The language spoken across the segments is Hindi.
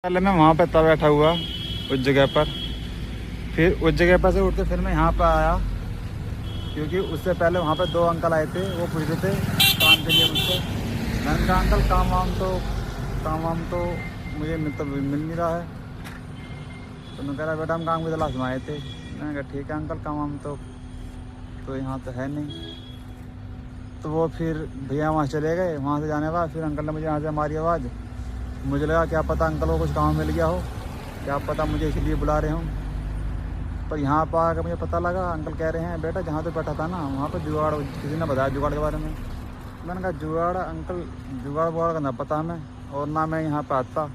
पहले मैं वहाँ पे तब बैठा हुआ उस जगह पर, फिर उस जगह पर से उठते फिर मैं यहाँ पर आया, क्योंकि उससे पहले वहाँ पे 2 अंकल आए थे। वो पूछ रहे थे काम के लिए मुझसे। मैंने कहा अंकल काम वाम तो मुझे मिल नहीं रहा है। तो मैं कह रहा बेटा हम काम की तलाश में आए थे। मैंने कहा ठीक है अंकल काम वाम तो यहाँ तो है नहीं। तो वो फिर भैया वहाँ चले गए। वहाँ से जाने के बाद फिर अंकल ने मुझे यहाँ से हमारी आवाज़, मुझे लगा क्या पता अंकल को कुछ काम मिल गया हो, क्या पता मुझे इसलिए बुला रहे हों। पर यहाँ पर आकर मुझे पता लगा अंकल कह रहे हैं बेटा जहाँ पे बैठा था ना वहाँ पर जुगाड़, किसी ने बताया जुगाड़ के बारे में। मैंने कहा जुगाड़ अंकल जुगाड़ वुगाड़ का ना पता हमें, और ना मैं यहाँ पर आता।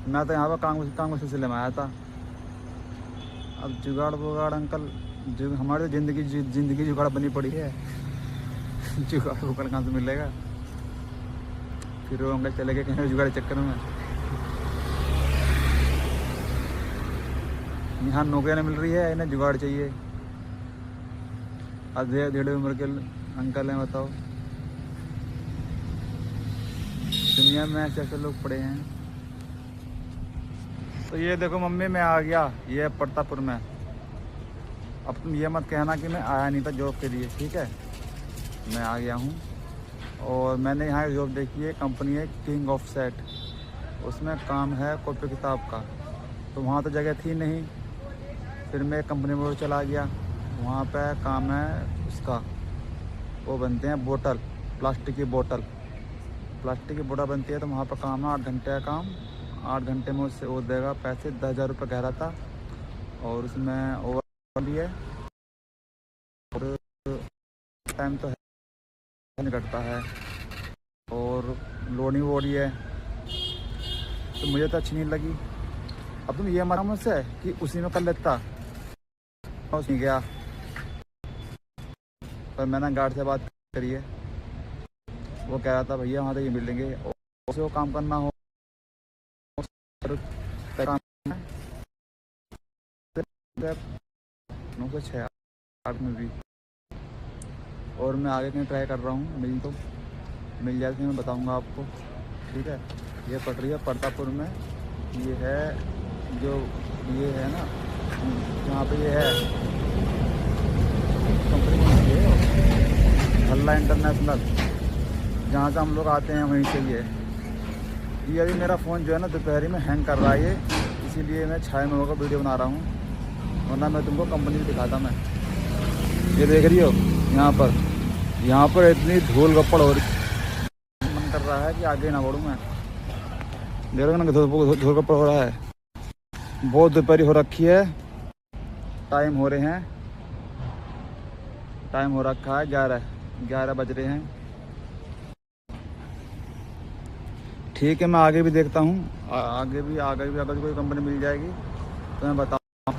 मैं तो यहाँ पर काम के सिलसिले में आया था। अब जुगाड़ वुगाड़ अंकल हमारी तो ज़िंदगी जुगाड़ बनी पड़ी है। जुगाड़ वुगाड़ कहाँ से मिलेगा। फिर वो अंकल चले गए कहीं जुगाड़ के चक्कर में। यहाँ नौकरियाँ नहीं मिल रही है, इन्हें जुगाड़ चाहिए। आधे डेढ़ उम्र के अंकल हैं, बताओ दुनिया में ऐसे ऐसे लोग पड़े हैं। तो ये देखो मम्मी मैं आ गया, ये प्रतापपुर में। अब तुम ये मत कहना कि मैं आया नहीं था जॉब के लिए, ठीक है। मैं आ गया हूँ और मैंने यहाँ जॉब देखी है, कंपनी है किंग ऑफ सेट, उसमें काम है कॉपी किताब का। तो वहाँ तो जगह थी नहीं, फिर मैं कंपनी में चला गया। वहाँ पे काम है उसका, वो बनते हैं बोतल, प्लास्टिक की बोतल बनती है। तो वहाँ पर काम है 8 घंटे का काम। 8 घंटे में उससे वो देगा पैसे 10,000 रुपये कह रहा था, और उसमें ओवर भी है और टाइम तो है नहीं कटता है, और लोडिंग वोडी है। तो मुझे तो अच्छी नहीं लगी। अब तुम ये मानो मुझसे कि उसी में कर लेता, उसी गया। पर मैंने गार्ड से बात करी है, वो कह रहा था भैया वहाँ तो ये मिलेंगे और उसे वो काम करना हो 9 से 6 8 में भी। और मैं आगे कहीं ट्राई कर रहा हूँ, मिल जाए तो मैं बताऊँगा आपको, ठीक है। ये पड़ रही है प्रतापपुर में, ये है जो ये है ना जहाँ पे ये है कंपनी भल्ला इंटरनेशनल, जहाँ से हम लोग आते हैं वहीं से। ये अभी मेरा फ़ोन जो है ना दोपहरी में हैंग कर रहा है ये, इसीलिए मैं छाया में होकर वीडियो बना रहा हूँ, वरना मैं तुमको कंपनी भी दिखाता। मैं ये देख रही हो यहाँ पर इतनी धूल गप्पड़ हो रही, मन कर रहा है कि आगे ना बढ़ूँ मैं। देख रहे हो ना धूल गप्पड़ हो रहा है, बहुत दोपहरी हो रखी है। टाइम हो रखा है 11 बज रहे हैं। ठीक है मैं आगे भी देखता हूँ, आगे भी अगर कोई कंपनी मिल जाएगी तो मैं बताऊँ।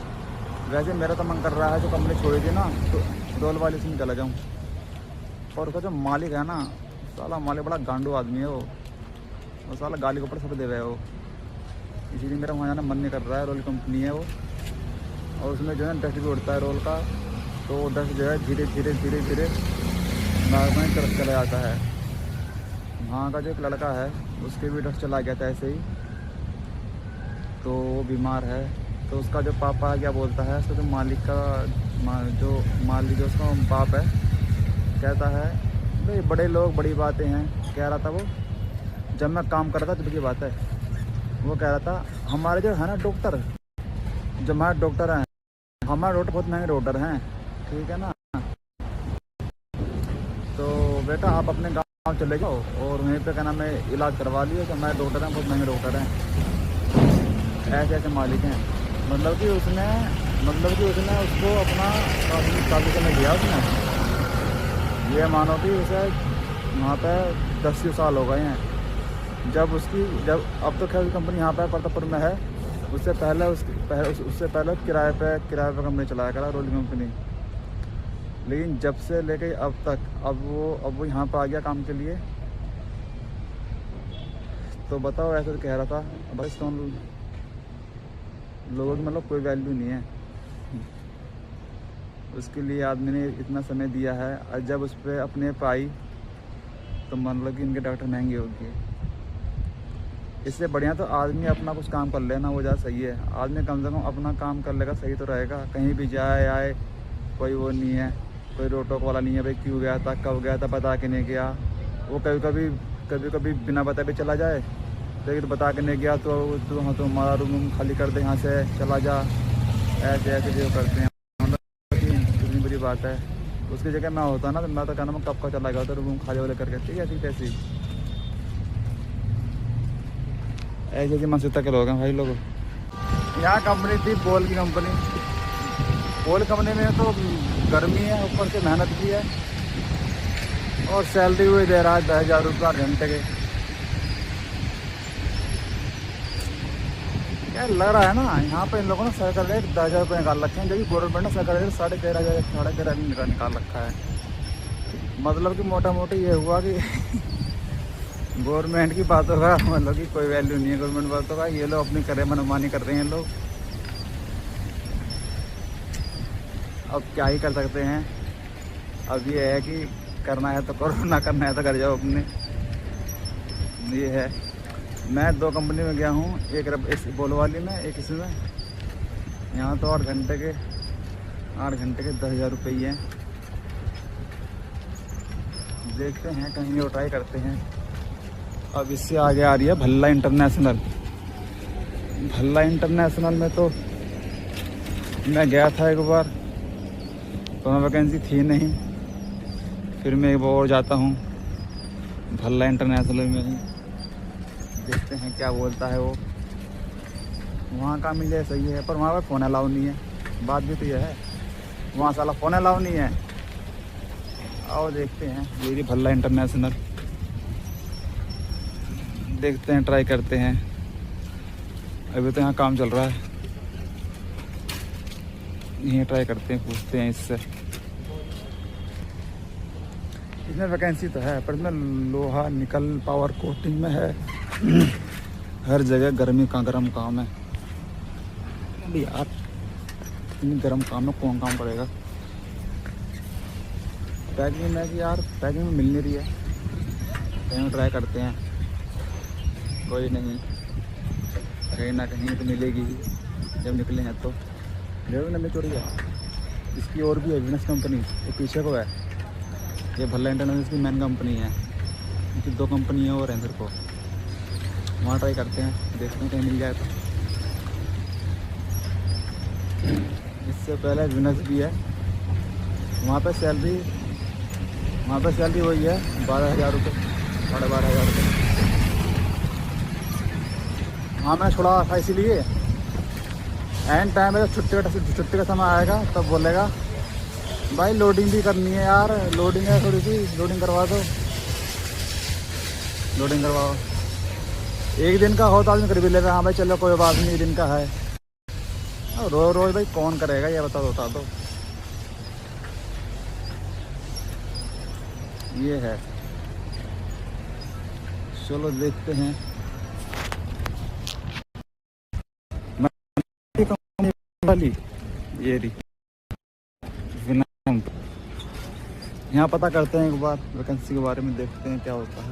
वैसे मेरा तो मन कर रहा है जो कंपनी छोड़ी थी ना तो रोल वाली से चला जाऊँ। और उसका जो मालिक है ना, साला मालिक बड़ा गांडू आदमी है वो साला गाली के ऊपर सब दे रहा है वो, इसीलिए मेरा वहाँ जाना मन नहीं कर रहा है। रोल कंपनी है वो, और उसमें जो है डस्ट भी उड़ता है रोल का, तो डस्ट जो है धीरे धीरे नाक में तरफ चला जाता है। वहाँ का जो एक लड़का है उसके भी डस्ट चला गया था ऐसे ही, तो वो बीमार है। तो उसका जो पापा क्या बोलता है, उसका जो मालिक जो उसका बाप है, कहता है भाई बड़े लोग बड़ी बातें हैं। कह रहा था वो, जब मैं काम कर रहा था तब की बात है, वो कह रहा था हमारे जो है ना डॉक्टर, जो हमारे डॉक्टर हैं, हमारे डॉक्टर बहुत महंगे डॉक्टर हैं, ठीक है ना। तो बेटा आप अपने गांव चले जाओ और वहीं पे क्या नाम है इलाज करवा लियो, तो हमारे डॉक्टर हैं बहुत महंगे डॉक्टर हैं। ऐसे मालिक हैं, मतलब कि उसने उसको अपना काफी समय दिया उसने। ये मानो कि उसे वहाँ पे 10 साल हो गए हैं। जब अब तो खैर कंपनी यहाँ पे प्रतापपुर में है, उससे पहले किराए पे कंपनी चलाया करा रोलिंग कंपनी। लेकिन जब से लेके अब तक अब वो यहाँ पर आ गया काम के लिए। तो बताओ ऐसे तो कह रहा था बस तो लोगों की मतलब कोई वैल्यू नहीं है। उसके लिए आदमी ने इतना समय दिया है, और जब उस पर अपने पे आई तो मान लो कि इनके डॉक्टर महंगे हो गए। इससे बढ़िया तो आदमी अपना कुछ काम कर लेना, वो ज़्यादा सही है। आदमी कम से कम अपना काम कर लेगा, सही तो रहेगा। कहीं भी जाए आए कोई वो नहीं है, कोई रोक टोक वाला नहीं है भाई क्यों गया था, कब गया था, बता के नहीं गया। वो कभी कभी बिना बताए भी चला जाए, लेकिन बता के नहीं गया तो हाँ तो हमारा रूम खाली कर दे, यहाँ से चला जा, ऐसे ऐसे जो करते हैं। इतनी बुरी बात है। उसकी जगह मैं होता ना तो मैं तो कहना मैं कब का चला गया था, रूम खाली वाले करके। ठीक है ठीक ऐसी ऐसे ऐसी मानसिकता के लोग हैं भाई लोग। यहाँ कंपनी थी पोल की कंपनी। पोल कंपनी में तो गर्मी है, ऊपर से मेहनत की है, और सैलरी हुई दे रहा है 10,000 रुपये घंटे के। क्या लग रहा है ना यहाँ पे इन लोगों ने सर्कल रेट 10,000 रुपये निकाल रखे हैं, जबकि गवर्नमेंट ने सर्कल रेट 13,500 निकाल रखा है। मतलब कि मोटा मोटी ये हुआ कि गवर्नमेंट की बातों का मतलब कि कोई वैल्यू नहीं है गवर्नमेंट बातों का। ये लोग अपनी करे मनमानी कर रहे हैं लोग। अब क्या ही कर सकते हैं। अब ये है कि करना है तो करो, ना करना है तो कर जाओ अपने। ये है। मैं 2 कंपनी में गया हूँ, एक इस बोलो वाली में, एक इसमें। यहाँ तो 8 घंटे के 10,000 रुपये ही हैं। देखते हैं कहीं और ट्राई करते हैं। अब इससे आगे आ रही है भल्ला इंटरनेशनल। भल्ला इंटरनेशनल में तो मैं गया था एक बार, तो वहाँ वैकेंसी थी नहीं। फिर मैं एक बार और जाता हूँ भल्ला इंटरनेशनल में ही, देखते हैं क्या बोलता है वो। वहाँ का मिले सही है, पर वहाँ पर फ़ोन अलाउ नहीं है। बात भी तो ये है, वहाँ साला फ़ोन अलाउ नहीं है। आओ देखते हैं, ये भल्ला इंटरनेशनल देखते हैं, ट्राई करते हैं। अभी तो यहाँ काम चल रहा है, यहीं ट्राई करते हैं, पूछते हैं इससे। इसमें वैकेंसी तो है, पर इसमें लोहा निकल पावर कोटिंग में है। हर जगह गर्मी का गर्म काम है। अभी यार इतनी गर्म काम में कौन काम करेगा। पैकिंग में कि यार पैकिंग में मिल नहीं रही है, कहीं ट्राई करते हैं। कोई नहीं, कहीं ना कहीं तो मिलेगी ही जब निकले हैं तो। रेलवे में चोरी है। इसकी और भी है बिजनेस कंपनी, ये पीछे को है। ये भल्ला इंटरनेशनल की मेन कंपनी है। इनकी 2 कंपनियाँ और हैं इधर को, वहाँ ट्राई करते हैं, देखते हैं कहीं मिल जाए तो। इससे पहले बिजनेस भी है, वहाँ पे सैलरी वही है 12,000 रुपये, 12,500 रुपये। हाँ मैं छोड़ा था इसीलिए, एंड टाइम में छुट्टी का समय आएगा तब बोलेगा भाई लोडिंग भी करनी है यार, लोडिंग है थोड़ी सी, लोडिंग करवा दो, लोडिंग करवाओ। एक दिन का हो तो आदमी कर भी लेगा, हाँ भाई चलो कोई बात नहीं, एक दिन का है। रोज रोज भाई कौन करेगा ये बता दो। ये है, चलो देखते हैं। ये रही यहाँ पता करते हैं एक बार वैकेंसी के बारे में, देखते हैं क्या होता है।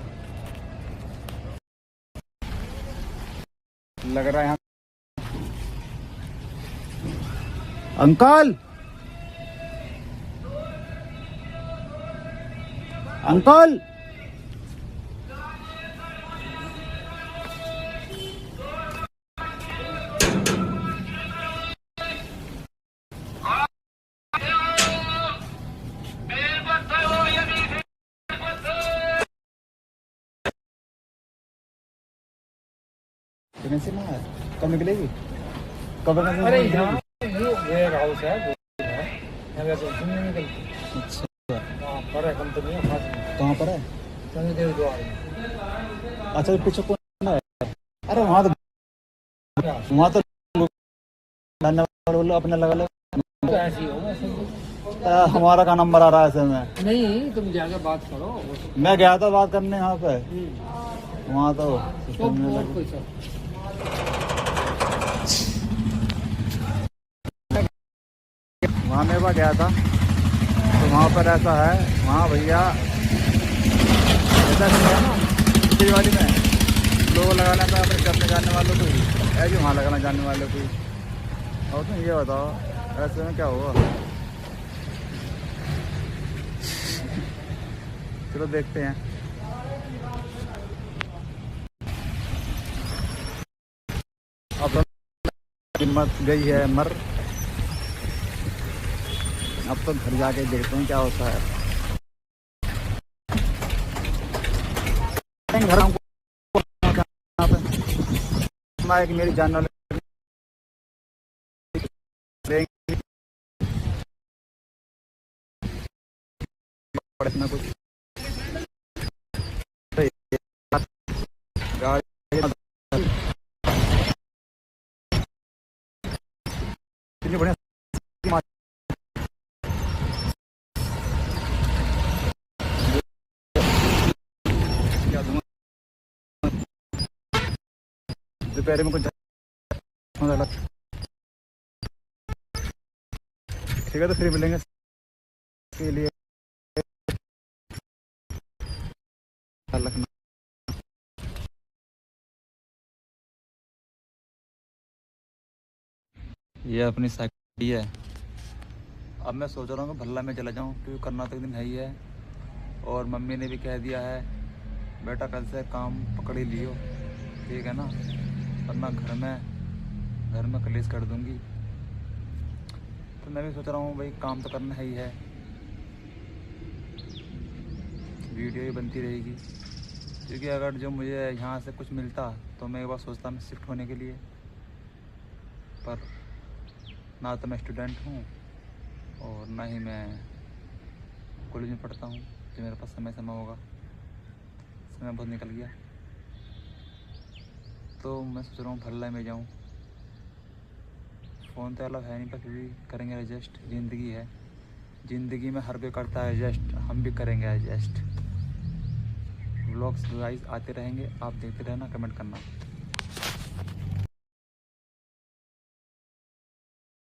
लग रहा है यहाँ अंकल अंकल वैकेंसी ना है, कब निकलेगी, कब वैकेंसी? अरे यहाँ वेयर हाउस है, यहाँ वैकेंसी नहीं निकलती। अच्छा वहाँ पर है कंपनी है, कहाँ पर है? शनिदेव द्वार में। अच्छा पीछे कौन है? अरे वहाँ तो बोलो अपने लगा लो, ऐसी होगा। हमारा का नंबर आ रहा है ऐसे में। नहीं तुम जाके बात करो। मैं गया था बात करने यहाँ पे, वहाँ तो वहाँ मेरे पास गया था, तो वहाँ पर ऐसा है, वहाँ भैया ऐसा है ना दिवाली में लोग लगाना था अपने करने जाने वालों को ही, ऐसे वहाँ लगाना जाने वालों को ही। और तुम ये बताओ ऐसे में क्या होगा? चलो देखते हैं। अब तो हिम्मत गई है मर, अब तो घर जाके देखते हैं क्या होता है। घर हमको एक मेरी जानने वाले पड़ना कुछ बढ़िया दोपहर में कुछ ठीक है तो फिर मिलेंगे इसके लिए रखना। ये अपनी साइकिल है। अब मैं सोच रहा हूँ कि भल्ला में चला जाऊँ क्योंकि करना तो एक दिन है ही है। और मम्मी ने भी कह दिया है बेटा कल से काम पकड़ ही लियो, ठीक है ना, वरना घर में कलेश कर दूँगी। तो मैं भी सोच रहा हूँ भाई काम तो करना है ही है, वीडियो ही बनती रहेगी। क्योंकि अगर जो मुझे यहाँ से कुछ मिलता तो मैं एक बार सोचता मैं शिफ्ट होने के लिए, पर ना तो मैं स्टूडेंट हूँ और ना ही मैं कॉलेज में पढ़ता हूँ। जो मेरे पास समय होगा, समय बहुत निकल गया। तो मैं सोच रहा हूँ भल्ला में जाऊँ। फ़ोन तो अलग है नहीं, पर फिर भी करेंगे एडजस्ट, ज़िंदगी है, ज़िंदगी में हर कोई करता है एडजस्ट, हम भी करेंगे एडजस्ट। व्लॉग्स गाइस आते रहेंगे, आप देखते रहना, कमेंट करना।